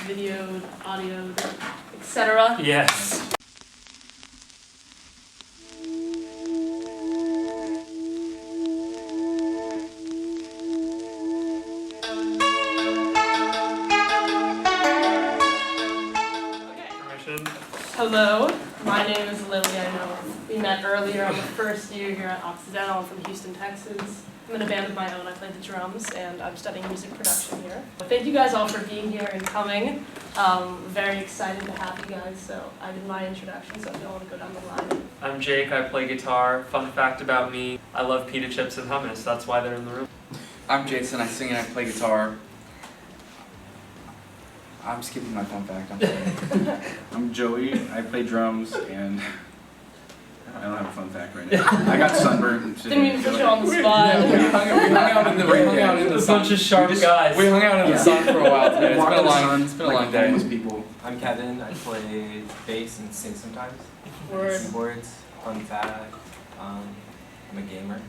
videoed, audioed, etc. Yes. Hello, my name is Lily. I know we met earlier on the first year here at Occidental. I'm from Houston, Texas. I'm in a band of my own. I play the drums, and I'm studying music production here. Thank you guys all for being here and coming. Very excited to have you guys. So I did my introduction, so if you want to go down the line. I'm Jake. I play guitar. Fun fact about me, I love pita chips and hummus. That's why they're in the room. I'm Jason. I sing and I play guitar. I'm skipping my fun fact. I'm sorry. I'm Joey. I play drums, and I don't have a fun fact right now. I got sunburned. Didn't mean to put you on the spot. We hung out in the A sun. bunch of sharp guys. We hung out in the sun for a while today. It's Walk been a in the long, sun it's been a like long day. homeless people. I'm Kevin. I play bass and sing sometimes. Word. Keyboards, fun fact. I'm a gamer.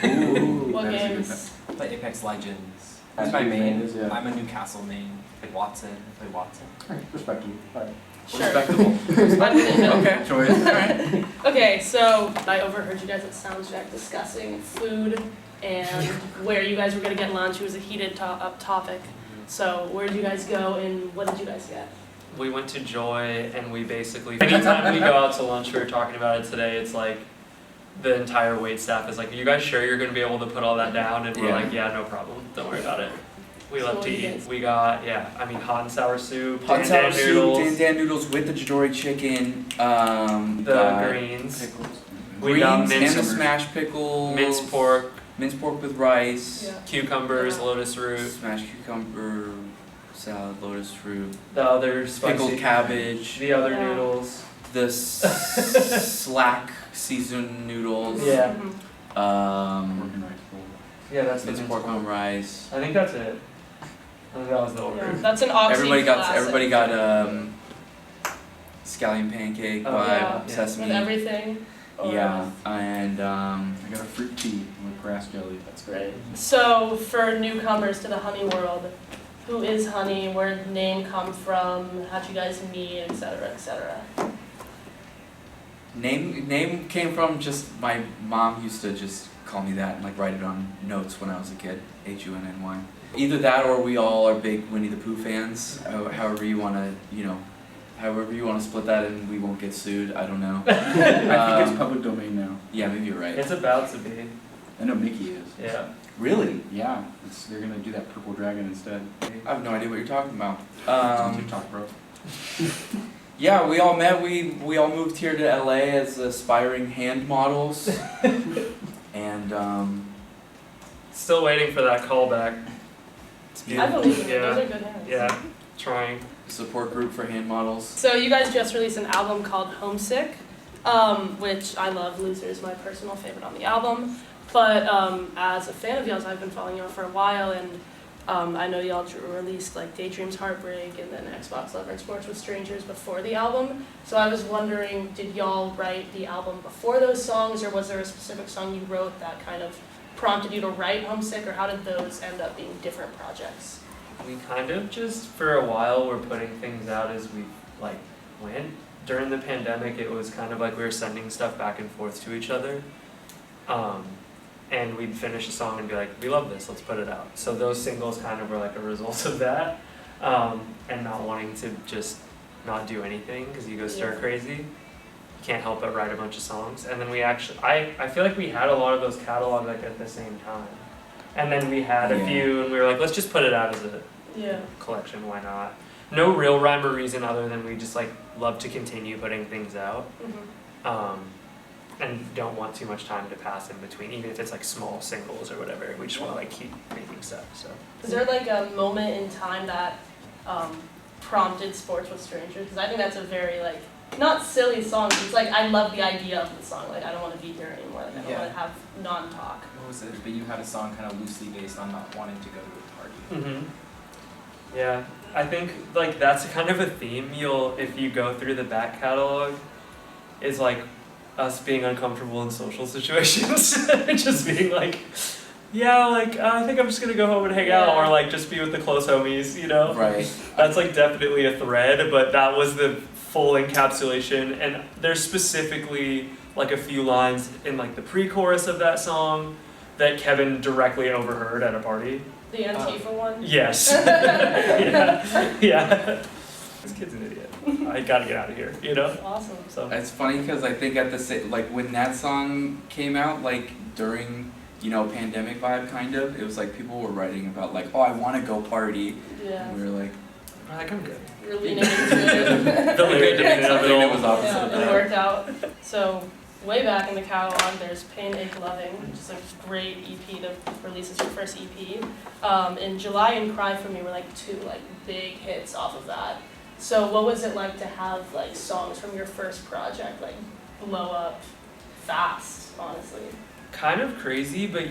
Ooh, What that is a good games? I play Apex Legends. That's That's my your main. main, yeah. I'm a Newcastle main. I play Watson. I play Watson. fact. Respectable. All right. Sure. Respectable. I didn't know. Okay. Choice. Alright. Okay, so I overheard you guys at Soundcheck discussing food and where you guys were going to get lunch. It was a heated topic. So where did you guys go and what did you guys get? We went to Joy, and we basically, anytime we go out to lunch, we were talking about it today, it's like, the entire wait staff is like, are you guys sure you're going to be able to put all that down? And we're Yeah. like, yeah, no problem. Don't worry about it. We So love what to do you eat. guys- We got, hot and sour soup, Hot and sour dan soup, noodles, dan noodles with the Jadori chicken, the greens. Pickles. We got greens and the minced, smashed pickles, minced pork, with rice, Yeah. cucumbers, Yeah. lotus root, smashed cucumber, salad, lotus fruit, the other spicy, pickled cabbage, the other Yeah. noodles. the slack seasoned noodles, Yeah. Mhm. Pork and rice bowl. Yeah, that's the minced pork on rice. I think that's it. I think that was the Yeah, order. that's an Oxy Everybody got classic. scallion pancake Oh, vibe, yeah. sesame. With everything. Or Yeah, and I got a fruit tea with grass jelly. That's great. So for newcomers to the Hunny world, who is Hunny? Where did the name come from? How'd you guys meet, etc., etc.? name came from just my mom used to just call me that and like write it on notes when I was a kid. Hunny. Either that or we all are big Winnie the Pooh fans. However you want to, however you want to split that and we won't get sued. I don't know. I think it's public domain now. Yeah, maybe you're right. It's about to be. I know Mickey is. Yeah. Really? Yeah, they're gonna do that purple dragon instead. I have no idea what you're talking about. It's on TikTok, bro. Yeah, we all met. We all moved here to LA as aspiring hand models, and Still waiting for that callback. I believe in it. Yeah. Those are good names. Yeah. Trying. support group for hand models. So you guys just released an album called Homesick, which I love. Loser is my personal favorite on the album. But as a fan of y'all's, I've been following y'all for a while, and I know y'all released like Daydreams Heartbreak and then Xbox Lover and Sports with Strangers before the album. So I was wondering, did y'all write the album before those songs, or was there a specific song you wrote that kind of prompted you to write Homesick, or how did those end up being different projects? We kind of just, for a while, were putting things out as we, went. During the pandemic, it was kind of like we were sending stuff back and forth to each other. And we'd finish a song and be like, we love this, let's put it out. So those singles kind of were like a result of that. And not wanting to just not do anything, because you go stir crazy. You can't help but write a bunch of songs. And then we actually, I feel like we had a lot of those catalogs at the same time. And then we had a Yeah. few, and we were like, let's just put it out as a Yeah. collection, why not? No real rhyme or reason other than we just love to continue putting things out, Mm-hmm. and don't want too much time to pass in between, even if it's small singles or whatever. We just want to keep making stuff. So Is there a moment in time that prompted Sports with Strangers? Because I think that's a very not silly song. It's I love the idea of the song. I don't want to be here anymore. I don't Yeah. want to have non-talk. What was it? But you had a song kind of loosely based on not wanting to go to a party. Yeah, I think that's kind of a theme. If you go through the back catalog, is us being uncomfortable in social situations, just being yeah, like I think I'm just gonna go home and hang out, or like just be with the close homies, you know? Right. That's like definitely a thread, but that was the full encapsulation. And there's specifically like a few lines in like the pre-chorus of that song that Kevin directly overheard at a party. The Antifa one? Yes. yeah. This kid's an idiot. I gotta get out of here, you know? Awesome. So It's funny because I think at the like when that song came out, like during, you know, pandemic vibe kind of, it was like people were writing about like, oh, I want to go party. Yeah. And we were like, I'm good. You're leaning into it. The lyric didn't something know. that was opposite of Yeah, it that. worked out. So, way back in the catalog, there's Pain, Ache, Loving, which is a great EP to release as your first EP. In July and Cry For Me were like two like big hits off of that. So what was it like to have like songs from your first project like blow up fast, honestly? Kind of crazy, but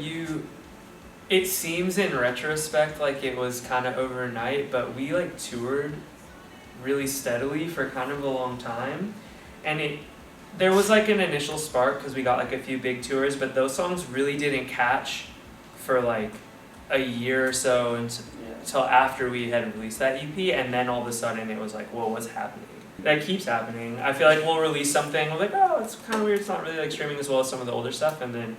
it seems in retrospect like it was kind of overnight, but we like toured really steadily for kind of a long time, and there was like an initial spark because we got like a few big tours, but those songs really didn't catch for like a year or so until after we had released that EP, and then all of a sudden it was like, whoa, what's happening? That keeps happening. I feel like we'll release something, we're like, oh, it's kind of weird, it's not really like streaming as well as some of the older stuff, and then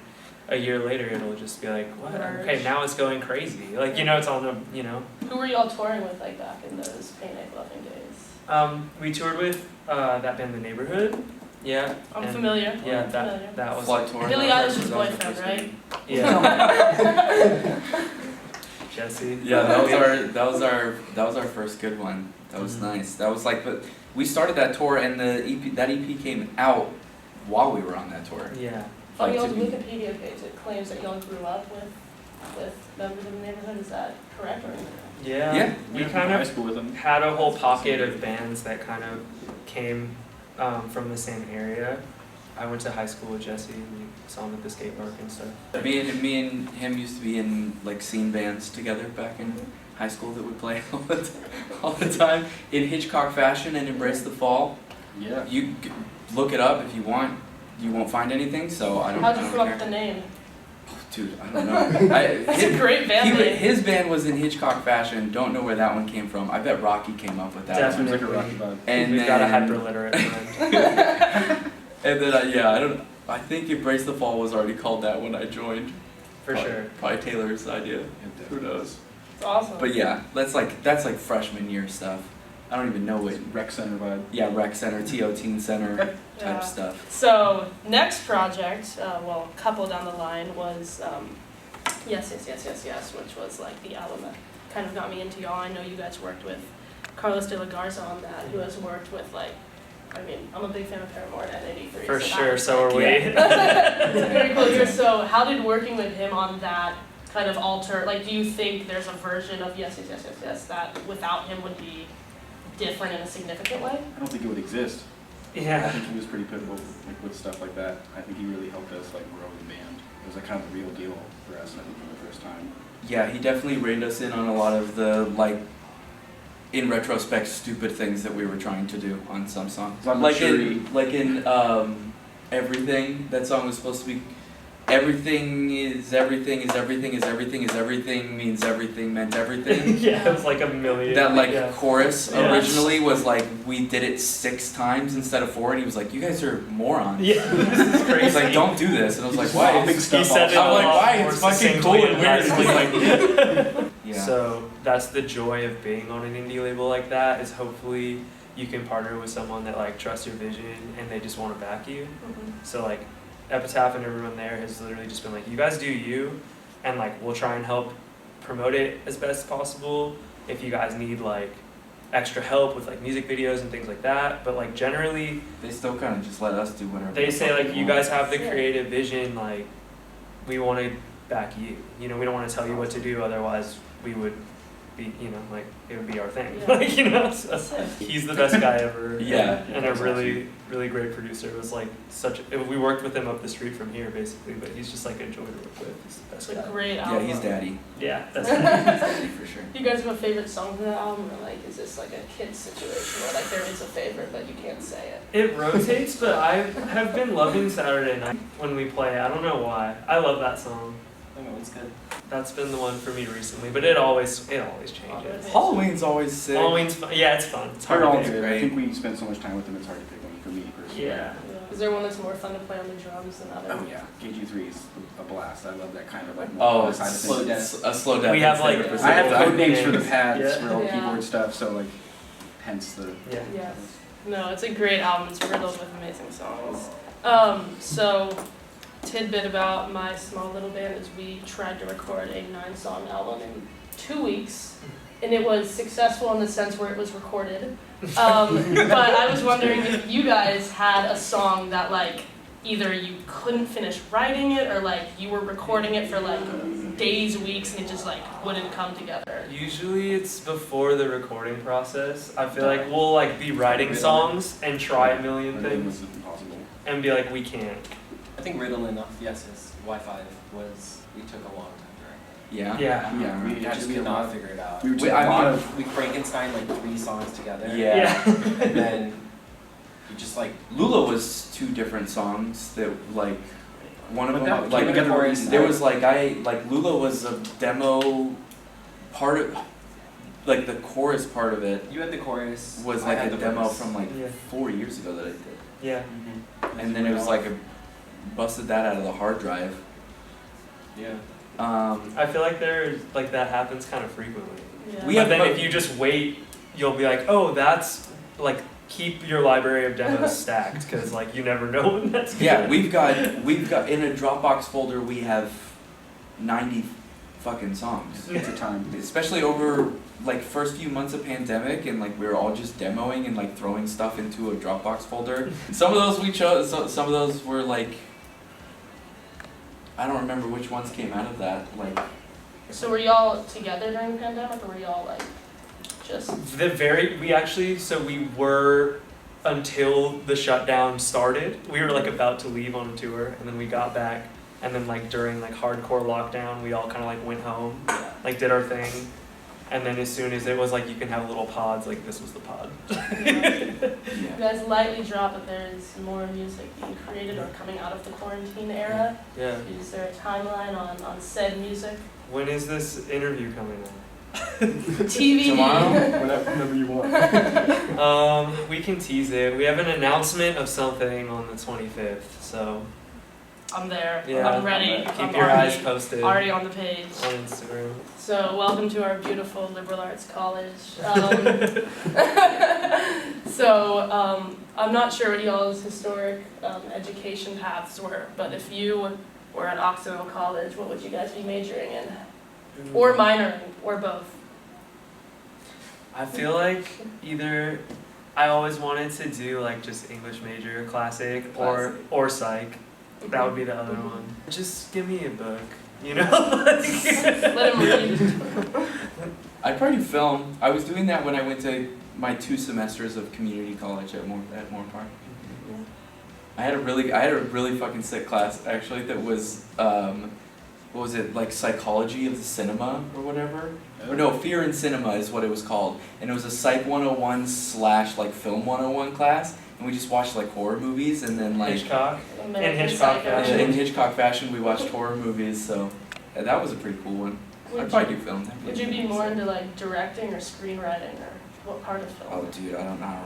a year later it'll just be like, what? Okay, now it's going crazy. Like, you know, it's on the, you know. Who were y'all touring with like back in those Pain, Ache, Loving days? We toured with that band, The Neighborhood. Yeah. I'm and familiar. Yeah, I'm familiar. that was Flight tour. Billie that was Eilish's our first boyfriend, gig. right? Yeah. Jesse. Yeah, that was our first good one. That was nice. That was like, but we started that tour and that EP came out while we were on that tour. Yeah. On Like, y'all's to be- Wikipedia page, it claims that y'all grew up with members of the neighborhood. Is that correct? Or? Yeah. Yeah. We Yeah, kind high of school with them. had a whole pocket of bands that kind of came from the same area. I went to high school with Jesse, and we saw him at the skate park and stuff. Me and him used to be in like scene bands together back in high school that would play all the time in Hitchcock fashion and Embrace the Fall. Yeah. You look it up if you want. You won't find anything, so I don't. How'd you I don't come up care. with the name? Dude, I don't know. That's a great band name. His band was in Hitchcock fashion. Don't know where that one came from. I bet Rocky came up with that Definitely. one. Seems like a rocky vibe. And We've then, got a hyper-literate friend. And then I don't. I think Embrace the Fall was already called that when I joined. For sure. Probably Taylor's idea. Who knows? It's awesome. But yeah, that's like freshman year stuff. I don't even know what. Rec center vibe. Yeah, rec center, TO Teen Center type Yeah. stuff. So next project, couple down the line was Yes, which was like the album that kind of got me into y'all. I know you guys worked with Carlos de la Garza on that, who has worked with like, I mean, I'm a big fan of Paramore and N83. For so that sure, was, so are we. It's very cool to hear. So how did working with him on that kind of alter, like, do you think there's a version of Yes that without him would be different in a significant way? I don't think it would exist. I Yeah. think he was pretty pivotal like, with stuff like that. I think he really helped us like grow the band. It was like kind of a real deal for us, I think, for the first time. Yeah, he definitely reined us in on a lot of the like, in retrospect, stupid things that we were trying to do on some songs. Lot of Like maturity. in Everything. That song was supposed to be. Everything is everything is everything is everything is everything means everything meant everything. Yeah, it was like a million. That like yeah. chorus Yeah. originally was like we did it 6 times instead of 4, and he was like, "You guys are morons." Yeah, this is crazy. He's like, "Don't do this," and I was like, He's "Why?" popping It's- stuff He said off. it I'm a like, lot "Why? more It's fucking succinctly cool and in weird." high It's school. like, yeah. So that's the joy of being on an indie label like that, is hopefully you can partner with someone that like trusts your vision and they just want to back you. So like Epitaph and everyone there has literally just been like, you guys do you, and like we'll try and help promote it as best as possible. If you guys need like extra help with like music videos and things like that, but like generally They still kind of just let us do whatever. they the say fuck like we you want. guys have the Yeah. creative vision, like we want to back you. You know, we don't want to tell you what to do, otherwise we would be, you know, like it would be our thing. Yeah. Like, you know, so Sick. he's the best guy ever. Yeah. And a really, really great producer. It was like we worked with him up the street from here basically, but he's just like a joy to work with. He's the best It's a guy. great Yeah, album. he's daddy. Yeah, that's Daddy for sure. Do you guys have a favorite song from that album, or like is this like a kid's situation where like there is a favorite but you can't say it? It rotates, but I have been loving Saturday Night when we play. I don't know why. I love that song. I don't know, Halloween's good. That's been the one for me recently, but it always changes. Halloween's always sick. Halloween's fun. Yeah, it's fun. It's They're hard all to pick. good. I right? think we spent so much time with them, it's hard to pick one for me personally. Yeah. Is there one that's more fun to play on the drums than others? Oh yeah, KG3 is a blast. I love that kind of like Oh, more side of slow things. down. a slow down. We have, like, instead of I have precision. code names for the Names. pads Yeah. for all Yeah. keyboard stuff, so like, hence the. Yeah. Yes. No, it's a great album. It's riddled with amazing songs. So, tidbit about my small little band is we tried to record a 9-song album in 2 weeks, and it was successful in the sense where it was recorded. But I was wondering if you guys had a song that like either you couldn't finish writing it or like you were recording it for like days, weeks, and it just like wouldn't come together. Usually it's before the recording process. I feel like we'll like be writing songs and try a million Everything things was impossible. and be like, we can't. I think Riddle Enough, yes, his Wi-Fi we took a long time to write. Yeah. Yeah. Yeah, We it had just to be could a lot not of. figure it out. We were We- doing I a lot mean, of. We Frankenstein like 3 songs together. Yeah. And then you just like Lula was 2 different songs that like one of But them that like came together really there was nice. like Lula was a demo part of like the chorus part of it you had the chorus. was I like had a the demo verse. from like Yeah. 4 years ago that I did. Yeah. And then it was like busted that out of the hard drive. Yeah. I feel like that happens kind of frequently. Yeah. We But have then both. if you just wait, you'll be like, oh, that's like, keep your library of demos stacked because like you never know when that's gonna Yeah, we've got in a Dropbox folder we have 90 fucking songs. It's a time. Especially over like first few months of pandemic and like we were all just demoing and like throwing stuff into a Dropbox folder. Some of those we chose, some of those were like, I don't remember which ones came out of that. Like, So were y'all together during the pandemic, or were y'all like just? we were until the shutdown started. We were like about to leave on a tour and then we got back and then like during like hardcore lockdown we all kind of like went home, like did our thing. And then as soon as it was like you can have little pods, like this was the pod. You yeah. guys lightly drop that there is more music being created or coming out of the quarantine era. Yeah. Is there a timeline on said music? When is this interview coming TBD. Tomorrow? Whenever you want. out? We can tease it. We have an announcement of something on the 25th, so I'm there. yeah. I'm ready. Keep I'm your eyes already, posted already on the page. on Instagram. So welcome to our beautiful liberal arts college. I'm not sure what y'all's historic education paths were, but if you were at Occidental College, what would you guys be majoring in? Or minoring, or both? I feel like either I always wanted to do like just English major, classic, or psych. That would be the other one. Just give me a book, you know? Let him read. I'd probably do film. I was doing that when I went to my 2 semesters of community college at Moore Park. I had a really fucking sick class actually that was what was it, like psychology of the cinema or whatever? Or no, Fear in Cinema is what it was called. And it was a Psych 101 / like Film 101 class. And we just watched like horror movies and then like Hitchcock. American Hitchcock Psycho. fashion. in Hitchcock fashion we watched horror movies, so yeah, that was a pretty cool one. I'd Would probably you, do film. would you be more into like directing or screenwriting, or what part of film? Oh dude, I don't know.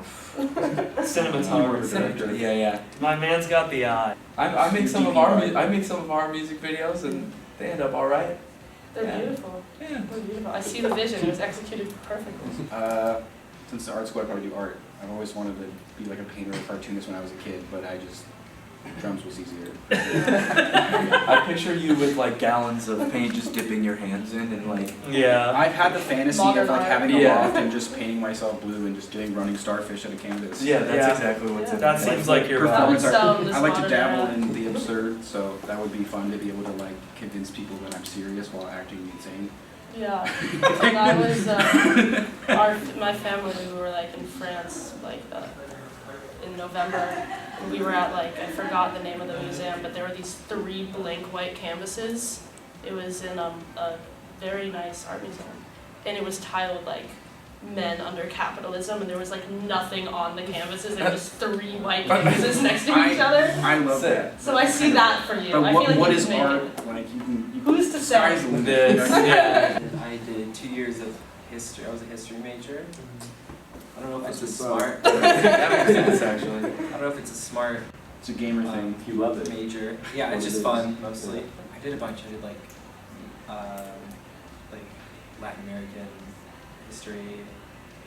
Cinematographer. Director. Yeah. My man's got the eye. I make some of our music videos and they end up all right. They're Yeah. beautiful. Yeah. They're beautiful. I see the vision. It was executed perfectly. Since the art school, I'd probably do art. I've always wanted to be like a painter or cartoonist when I was a kid, but drums was easier. I picture you with like gallons of paint just dipping your hands in and like Yeah. I've had the fantasy Modern of like art. having a Yeah. loft and just painting myself blue and just doing running starfish at a canvas. yeah, that's Yeah. exactly what's in That there. seems like your That would performance art. sound I like to modern dabble era. in the absurd, so that would be fun to be able to like convince people that I'm serious while acting insane. Yeah. When I was, my family, we were like in France, like in November, and we were at like, I forgot the name of the museum, but there were these 3 blank white canvases. It was in a very nice art museum, and it was titled like men under capitalism, and there was like nothing on the canvases. There were just 3 white canvases next to each other. I love that. So I see that for you. But I feel like what you is can make art? it. Like you can. Who's to Sky's say? the limit. This, yeah. I did 2 years of history. I was a history major. I don't know if it's a That's smart. That makes sense, actually. I don't know if it's a smart It's a gamer thing. You love it. major. Yeah, it's What just it is. fun mostly. I did a bunch. I did like Latin American history.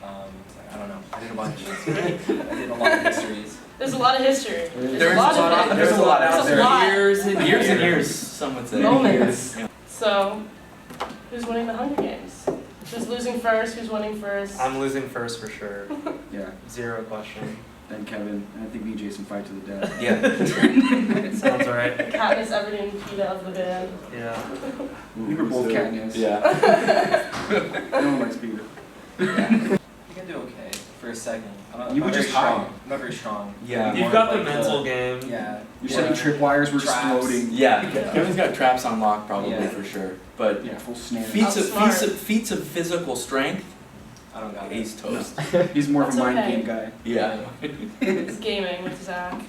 I don't know. I did a bunch. I did a lot of histories. There's a lot of history. There's a lot of it. there's a lot out There's a there. lot. Years and years, some would say. Moments. Yeah. So, who's winning the Hunger Games? Who's losing first? Who's winning first? I'm losing first for sure. Yeah. 0 question. Then Kevin, and I think me and Jason fight to the death. Yeah. Sounds right. Katniss Everdeen, Peeta of the band. Yeah. We were both Katniss. Yeah. No one likes Peter. I think I do okay for a second. I'm You not were very just high. strong. I'm not very strong. Yeah. You've More got the like mental game. Yeah. You're Yeah. setting tripwires, we're Traps. exploding. Yeah. Kevin's got traps on lock probably Yeah. for sure. But Yeah, full snare. feats of, Outsmart. feats of physical strength, I don't got it. he's toast. He's more of a That's mind okay. game guy. Yeah. It's gaming with Zach.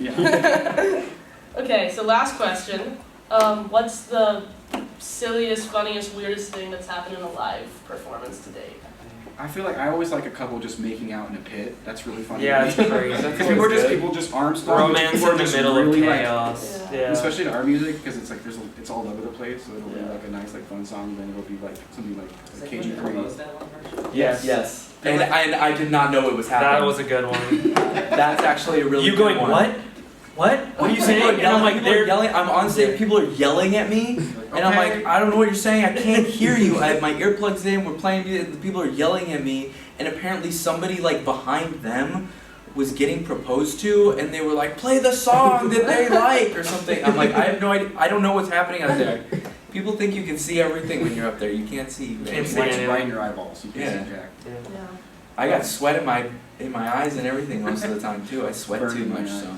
Yeah. Okay, so last question. What's the silliest, funniest, weirdest thing that's happened in a live performance to date? I feel like I always like a couple just making out in a pit. That's really funny. Yeah, to it's me. crazy. Because people are just people just arm stuff. Romance people are in the just middle really, of like, chaos. Yeah. Yeah. especially in our music, because it's like it's all over the place. So it'll be Yeah. like a nice like fun song, then it'll be like something like Is that KG3. when they proposed that one version? Yes. Yes. And I did not know it was happening. That was a good one. That's actually a really You good going, one. what? What? What are you saying? People are And I'm like, people are they're yelling. I'm on stage. People are yelling at me, and I'm like, I don't know what you're saying. I can't hear you. I have my earplugs in. We're playing music. The people are yelling at me, and apparently somebody like behind them was getting proposed to, and they were like, play the song that they like or something. I'm like, I have no idea. I don't know what's happening out there. People think you can see everything when you're up there. You can't see. Can't It's see lights anything. right in your eyeballs. You can't Yeah. see jack. Yeah. Yeah. I got sweat in my eyes and everything most of the time too. I sweat Burn too in my much, eyes. so.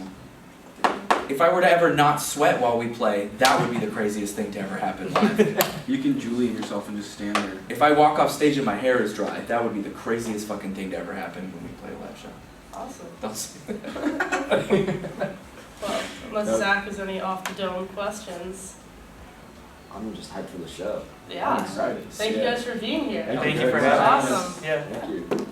If I were to ever not sweat while we play, that would be the craziest thing to ever happen live. You can Julian yourself and just stand there. If I walk off stage and my hair is dry, that would be the craziest fucking thing to ever happen when we play a live show. Awesome. Don't say Well, unless Nope. Zach has any off the dome questions. I'm just hyped for the show. I'm Yeah. excited. Thank you guys for being here. Thank Thank you you for very having much. us. Yeah. Thank you.